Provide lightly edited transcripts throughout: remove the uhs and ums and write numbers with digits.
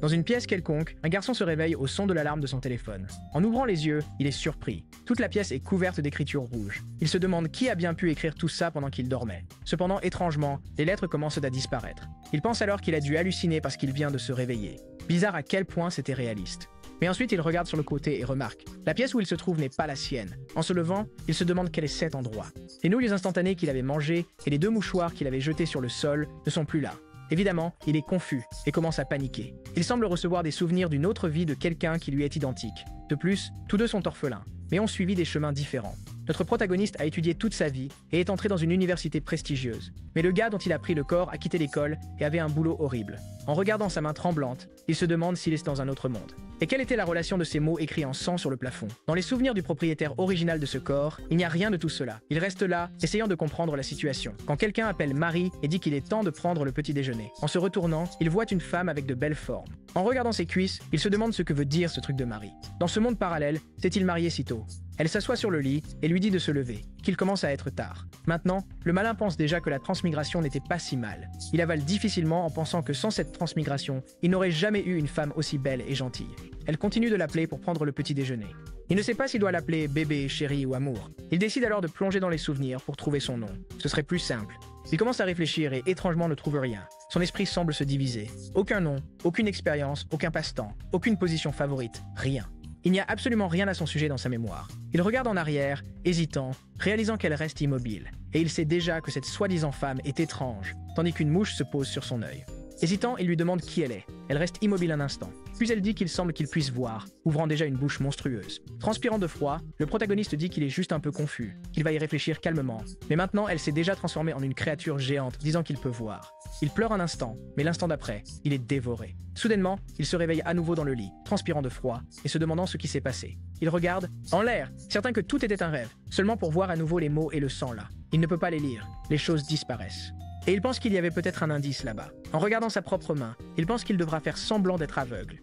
Dans une pièce quelconque, un garçon se réveille au son de l'alarme de son téléphone. En ouvrant les yeux, il est surpris. Toute la pièce est couverte d'écritures rouges. Il se demande qui a bien pu écrire tout ça pendant qu'il dormait. Cependant, étrangement, les lettres commencent à disparaître. Il pense alors qu'il a dû halluciner parce qu'il vient de se réveiller. Bizarre à quel point c'était réaliste. Mais ensuite, il regarde sur le côté et remarque. La pièce où il se trouve n'est pas la sienne. En se levant, il se demande quel est cet endroit. Les nouilles instantanées qu'il avait mangées et les 2 mouchoirs qu'il avait jetés sur le sol ne sont plus là. Évidemment, il est confus et commence à paniquer. Il semble recevoir des souvenirs d'une autre vie de quelqu'un qui lui est identique. De plus, tous deux sont orphelins, mais ont suivi des chemins différents. Notre protagoniste a étudié toute sa vie et est entré dans une université prestigieuse. Mais le gars dont il a pris le corps a quitté l'école et avait un boulot horrible. En regardant sa main tremblante, il se demande s'il est dans un autre monde. Et quelle était la relation de ces mots écrits en sang sur le plafond? Dans les souvenirs du propriétaire original de ce corps, il n'y a rien de tout cela. Il reste là, essayant de comprendre la situation. Quand quelqu'un appelle Marie et dit qu'il est temps de prendre le petit déjeuner. En se retournant, il voit une femme avec de belles formes. En regardant ses cuisses, il se demande ce que veut dire ce truc de Marie. Dans ce monde parallèle, s'est-il marié si tôt? Elle s'assoit sur le lit et lui dit de se lever, qu'il commence à être tard. Maintenant, le malin pense déjà que la transmigration n'était pas si mal. Il avale difficilement en pensant que sans cette transmigration, il n'aurait jamais eu une femme aussi belle et gentille. Elle continue de l'appeler pour prendre le petit déjeuner. Il ne sait pas s'il doit l'appeler bébé, chéri ou amour. Il décide alors de plonger dans les souvenirs pour trouver son nom. Ce serait plus simple. Il commence à réfléchir et étrangement ne trouve rien. Son esprit semble se diviser. Aucun nom, aucune expérience, aucun passe-temps, aucune position favorite, rien. Il n'y a absolument rien à son sujet dans sa mémoire. Il regarde en arrière, hésitant, réalisant qu'elle reste immobile. Et il sait déjà que cette soi-disant femme est étrange, tandis qu'une mouche se pose sur son œil. Hésitant, il lui demande qui elle est. Elle reste immobile un instant. Puis elle dit qu'il semble qu'il puisse voir, ouvrant déjà une bouche monstrueuse. Transpirant de froid, le protagoniste dit qu'il est juste un peu confus, qu'il va y réfléchir calmement. Mais maintenant, elle s'est déjà transformée en une créature géante, disant qu'il peut voir. Il pleure un instant, mais l'instant d'après, il est dévoré. Soudainement, il se réveille à nouveau dans le lit, transpirant de froid, et se demandant ce qui s'est passé. Il regarde, en l'air, certain que tout était un rêve, seulement pour voir à nouveau les mots et le sang là. Il ne peut pas les lire, les choses disparaissent. Et il pense qu'il y avait peut-être un indice là-bas. En regardant sa propre main, il pense qu'il devra faire semblant d'être aveugle.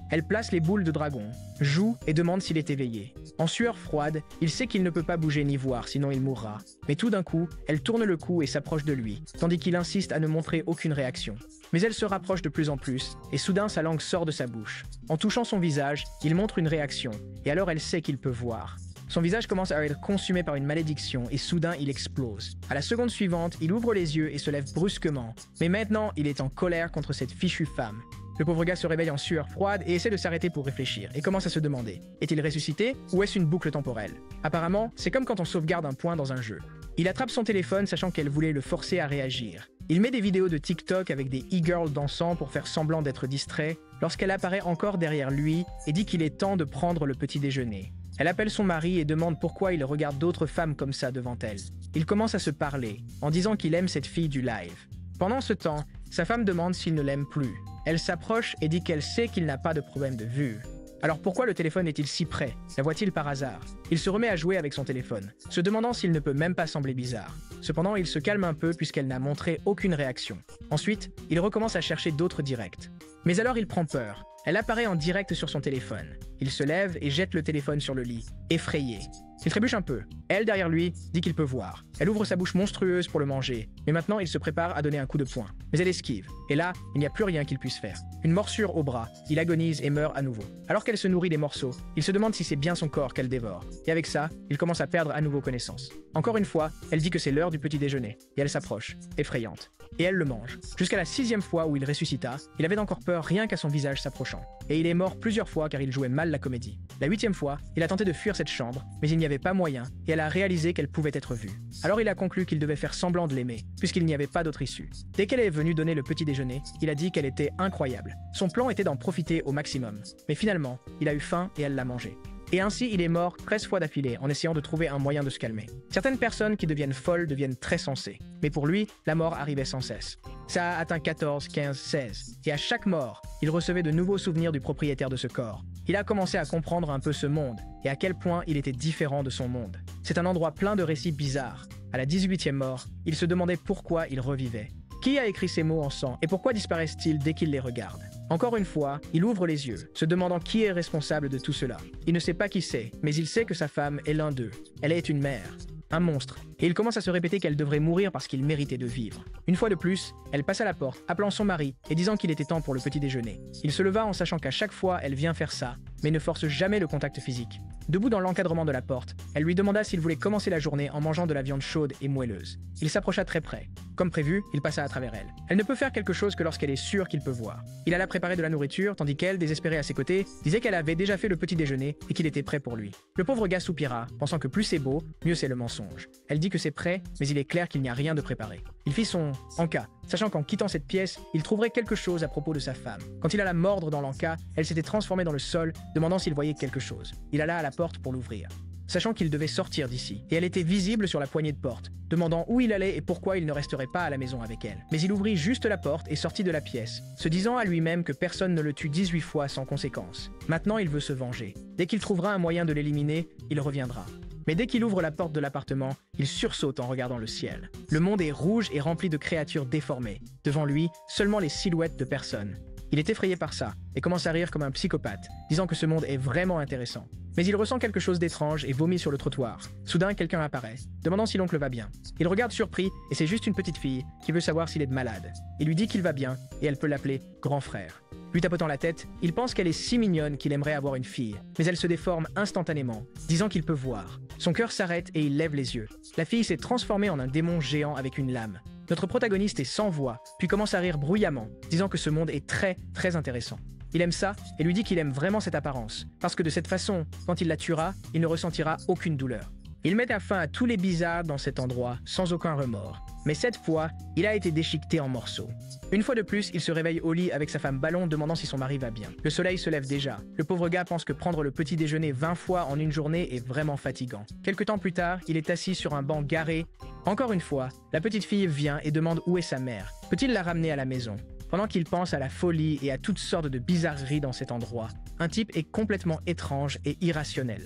Elle place les boules de dragon, joue et demande s'il est éveillé. En sueur froide, il sait qu'il ne peut pas bouger ni voir, sinon il mourra. Mais tout d'un coup, elle tourne le cou et s'approche de lui, tandis qu'il insiste à ne montrer aucune réaction. Mais elle se rapproche de plus en plus, et soudain sa langue sort de sa bouche. En touchant son visage, il montre une réaction, et alors elle sait qu'il peut voir. Son visage commence à être consumé par une malédiction et soudain il explose. À la seconde suivante, il ouvre les yeux et se lève brusquement. Mais maintenant, il est en colère contre cette fichue femme. Le pauvre gars se réveille en sueur froide et essaie de s'arrêter pour réfléchir et commence à se demander, est-il ressuscité ou est-ce une boucle temporelle? Apparemment, c'est comme quand on sauvegarde un point dans un jeu. Il attrape son téléphone sachant qu'elle voulait le forcer à réagir. Il met des vidéos de TikTok avec des e-girls dansant pour faire semblant d'être distrait lorsqu'elle apparaît encore derrière lui et dit qu'il est temps de prendre le petit déjeuner. Elle appelle son mari et demande pourquoi il regarde d'autres femmes comme ça devant elle. Ils commencent à se parler, en disant qu'il aime cette fille du live. Pendant ce temps, sa femme demande s'il ne l'aime plus. Elle s'approche et dit qu'elle sait qu'il n'a pas de problème de vue. Alors pourquoi le téléphone est-il si près? La voit-il par hasard? Il se remet à jouer avec son téléphone, se demandant s'il ne peut même pas sembler bizarre. Cependant, il se calme un peu puisqu'elle n'a montré aucune réaction. Ensuite, il recommence à chercher d'autres directs. Mais alors il prend peur. Elle apparaît en direct sur son téléphone. Il se lève et jette le téléphone sur le lit, effrayé. Il trébuche un peu. Elle, derrière lui, dit qu'il peut voir. Elle ouvre sa bouche monstrueuse pour le manger, mais maintenant il se prépare à donner un coup de poing. Mais elle esquive, et là, il n'y a plus rien qu'il puisse faire. Une morsure au bras, il agonise et meurt à nouveau. Alors qu'elle se nourrit des morceaux, il se demande si c'est bien son corps qu'elle dévore. Et avec ça, il commence à perdre à nouveau connaissance. Encore une fois, elle dit que c'est l'heure du petit déjeuner, et elle s'approche, effrayante. Et elle le mange. Jusqu'à la 6e fois où il ressuscita, il avait encore peur rien qu'à son visage s'approchant. Et il est mort plusieurs fois car il jouait mal la comédie. La 8e fois, il a tenté de fuir cette chambre, mais il n'y avait pas moyen, et elle a réalisé qu'elle pouvait être vue. Alors il a conclu qu'il devait faire semblant de l'aimer, puisqu'il n'y avait pas d'autre issue. Dès qu'elle est venue donner le petit déjeuner, il a dit qu'elle était incroyable. Son plan était d'en profiter au maximum. Mais finalement, il a eu faim et elle l'a mangé. Et ainsi, il est mort 13 fois d'affilée en essayant de trouver un moyen de se calmer. Certaines personnes qui deviennent folles deviennent très sensées. Mais pour lui, la mort arrivait sans cesse. Ça a atteint 14, 15, 16. Et à chaque mort, il recevait de nouveaux souvenirs du propriétaire de ce corps. Il a commencé à comprendre un peu ce monde et à quel point il était différent de son monde. C'est un endroit plein de récits bizarres. À la 18e mort, il se demandait pourquoi il revivait. Qui a écrit ces mots en sang et pourquoi disparaissent-ils dès qu'il les regarde? Encore une fois, il ouvre les yeux, se demandant qui est responsable de tout cela. Il ne sait pas qui c'est, mais il sait que sa femme est l'un d'eux. Elle est une mère, un monstre, et il commence à se répéter qu'elle devrait mourir parce qu'il méritait de vivre. Une fois de plus, elle passe à la porte, appelant son mari et disant qu'il était temps pour le petit déjeuner. Il se leva en sachant qu'à chaque fois, elle vient faire ça, mais ne force jamais le contact physique. Debout dans l'encadrement de la porte, elle lui demanda s'il voulait commencer la journée en mangeant de la viande chaude et moelleuse. Il s'approcha très près. Comme prévu, il passa à travers elle. Elle ne peut faire quelque chose que lorsqu'elle est sûre qu'il peut voir. Il alla préparer de la nourriture, tandis qu'elle, désespérée à ses côtés, disait qu'elle avait déjà fait le petit déjeuner et qu'il était prêt pour lui. Le pauvre gars soupira, pensant que plus c'est beau, mieux c'est le mensonge. Elle dit que c'est prêt, mais il est clair qu'il n'y a rien de préparé. Il fit son encas, sachant qu'en quittant cette pièce, il trouverait quelque chose à propos de sa femme. Quand il alla mordre dans l'encas, elle s'était transformée dans le sol, demandant s'il voyait quelque chose. Il alla à la porte pour l'ouvrir, sachant qu'il devait sortir d'ici, et elle était visible sur la poignée de porte, demandant où il allait et pourquoi il ne resterait pas à la maison avec elle. Mais il ouvrit juste la porte et sortit de la pièce, se disant à lui-même que personne ne le tue 18 fois sans conséquence. Maintenant, il veut se venger. Dès qu'il trouvera un moyen de l'éliminer, il reviendra. Mais dès qu'il ouvre la porte de l'appartement, il sursaute en regardant le ciel. Le monde est rouge et rempli de créatures déformées. Devant lui, seulement les silhouettes de personnes. Il est effrayé par ça et commence à rire comme un psychopathe, disant que ce monde est vraiment intéressant. Mais il ressent quelque chose d'étrange et vomit sur le trottoir. Soudain, quelqu'un apparaît, demandant si l'oncle va bien. Il regarde surpris et c'est juste une petite fille qui veut savoir s'il est malade. Il lui dit qu'il va bien et elle peut l'appeler grand frère. Lui tapotant la tête, il pense qu'elle est si mignonne qu'il aimerait avoir une fille, mais elle se déforme instantanément, disant qu'il peut voir. Son cœur s'arrête et il lève les yeux. La fille s'est transformée en un démon géant avec une lame. Notre protagoniste est sans voix, puis commence à rire bruyamment, disant que ce monde est très intéressant. Il aime ça et lui dit qu'il aime vraiment cette apparence, parce que de cette façon, quand il la tuera, il ne ressentira aucune douleur. Il met fin à tous les bizarres dans cet endroit, sans aucun remords. Mais cette fois, il a été déchiqueté en morceaux. Une fois de plus, il se réveille au lit avec sa femme Ballon demandant si son mari va bien. Le soleil se lève déjà. Le pauvre gars pense que prendre le petit déjeuner 20 fois en une journée est vraiment fatigant. Quelque temps plus tard, il est assis sur un banc garé. Encore une fois, la petite fille vient et demande où est sa mère. Peut-il la ramener à la maison? Pendant qu'il pense à la folie et à toutes sortes de bizarreries dans cet endroit, un type est complètement étrange et irrationnel.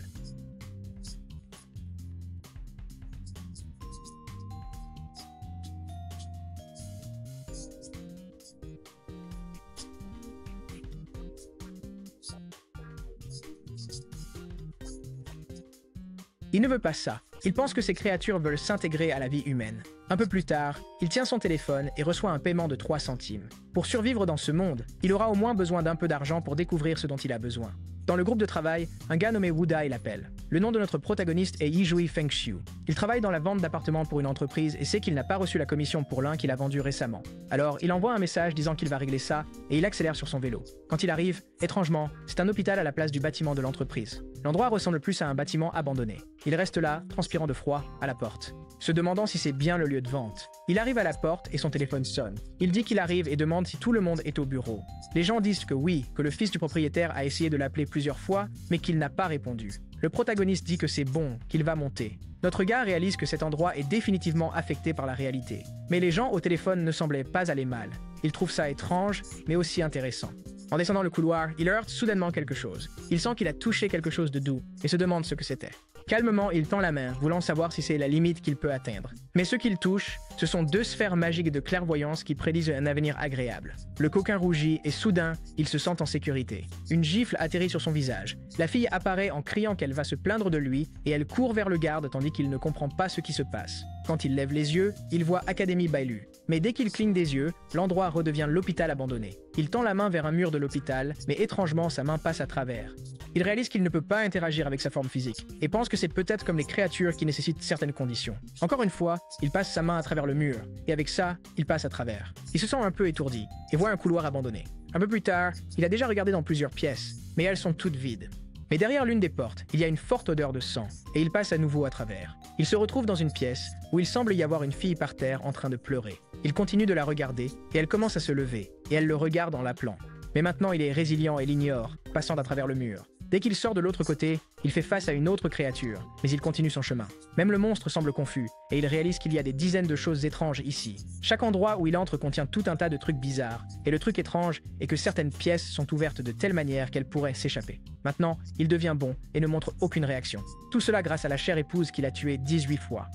Il ne veut pas ça. Il pense que ces créatures veulent s'intégrer à la vie humaine. Un peu plus tard, il tient son téléphone et reçoit un paiement de 3 centimes. Pour survivre dans ce monde, il aura au moins besoin d'un peu d'argent pour découvrir ce dont il a besoin. Dans le groupe de travail, un gars nommé Wu Dai l'appelle. Le nom de notre protagoniste est Yijui Fengxiu. Il travaille dans la vente d'appartements pour une entreprise et sait qu'il n'a pas reçu la commission pour l'un qu'il a vendu récemment. Alors, il envoie un message disant qu'il va régler ça et il accélère sur son vélo. Quand il arrive, étrangement, c'est un hôpital à la place du bâtiment de l'entreprise. L'endroit ressemble plus à un bâtiment abandonné. Il reste là, transpirant de froid, à la porte, se demandant si c'est bien le lieu de vente. Il arrive à la porte et son téléphone sonne. Il dit qu'il arrive et demande si tout le monde est au bureau. Les gens disent que oui, que le fils du propriétaire a essayé de l'appeler plusieurs fois, mais qu'il n'a pas répondu. Le protagoniste dit que c'est bon, qu'il va monter. Notre gars réalise que cet endroit est définitivement affecté par la réalité. Mais les gens au téléphone ne semblaient pas aller mal. Il trouve ça étrange, mais aussi intéressant. En descendant le couloir, il heurte soudainement quelque chose. Il sent qu'il a touché quelque chose de doux et se demande ce que c'était. Calmement, il tend la main, voulant savoir si c'est la limite qu'il peut atteindre. Mais ce qu'il touche, ce sont 2 sphères magiques de clairvoyance qui prédisent un avenir agréable. Le coquin rougit et soudain, il se sent en sécurité. Une gifle atterrit sur son visage. La fille apparaît en criant qu'elle va se plaindre de lui et elle court vers le garde tandis qu'il ne comprend pas ce qui se passe. Quand il lève les yeux, il voit Académie Bailu. Mais dès qu'il cligne des yeux, l'endroit redevient l'hôpital abandonné. Il tend la main vers un mur de l'hôpital, mais étrangement, sa main passe à travers. Il réalise qu'il ne peut pas interagir avec sa forme physique, et pense que c'est peut-être comme les créatures qui nécessitent certaines conditions. Encore une fois, il passe sa main à travers le mur, et avec ça, il passe à travers. Il se sent un peu étourdi, et voit un couloir abandonné. Un peu plus tard, il a déjà regardé dans plusieurs pièces, mais elles sont toutes vides. Mais derrière l'une des portes, il y a une forte odeur de sang, et il passe à nouveau à travers. Il se retrouve dans une pièce où il semble y avoir une fille par terre en train de pleurer. Il continue de la regarder, et elle commence à se lever, et elle le regarde en l'appelant. Mais maintenant il est résilient et l'ignore, passant à travers le mur. Dès qu'il sort de l'autre côté, Il fait face à une autre créature, mais il continue son chemin. Même le monstre semble confus, et il réalise qu'il y a des dizaines de choses étranges ici. Chaque endroit où il entre contient tout un tas de trucs bizarres, et le truc étrange est que certaines pièces sont ouvertes de telle manière qu'elles pourraient s'échapper. Maintenant, il devient bon et ne montre aucune réaction. Tout cela grâce à la chère épouse qu'il a tuée 18 fois.